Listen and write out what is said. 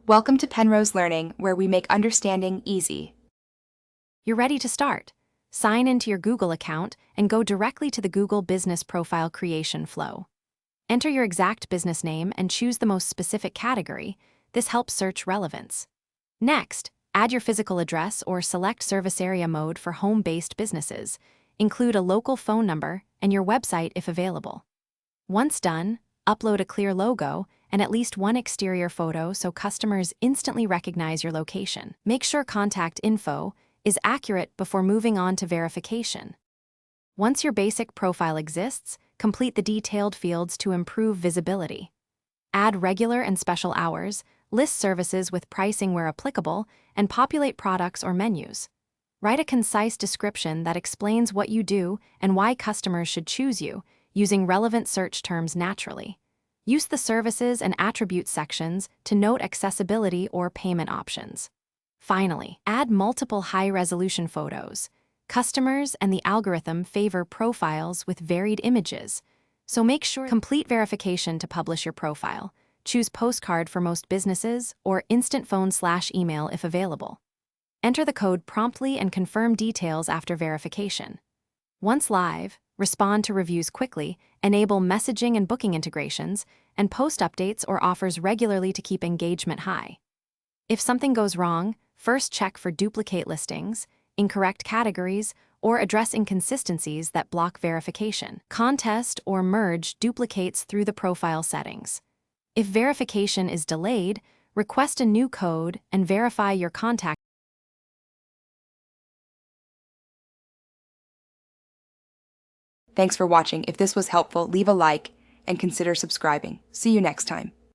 Welcome to Penrose Learning, where we make understanding easy. You're ready to start. Sign into your Google account and go directly to the Google Business Profile creation flow. Enter your exact business name and choose the most specific category. This helps search relevance. Next, add your physical address or select service area mode for home-based businesses. Include a local phone number and your website if available. Once done, upload a clear logo and at least one exterior photo so customers instantly recognize your location. Make sure contact info is accurate before moving on to verification. Once your basic profile exists, complete the detailed fields to improve visibility. Add regular and special hours, list services with pricing where applicable, and populate products or menus. Write a concise description that explains what you do and why customers should choose you, using relevant search terms naturally. Use the services and attributes sections to note accessibility or payment options. Finally, add multiple high-resolution photos. Customers and the algorithm favor profiles with varied images, so make sure complete verification to publish your profile. Choose postcard for most businesses or instant phone/email if available. Enter the code promptly and confirm details after verification. Once live, respond to reviews quickly, enable messaging and booking integrations, and post updates or offers regularly to keep engagement high. If something goes wrong, first check for duplicate listings, incorrect categories, or address inconsistencies that block verification. Contest or merge duplicates through the profile settings. If verification is delayed, request a new code and verify your contact. Thanks for watching. If this was helpful, leave a like and consider subscribing. See you next time.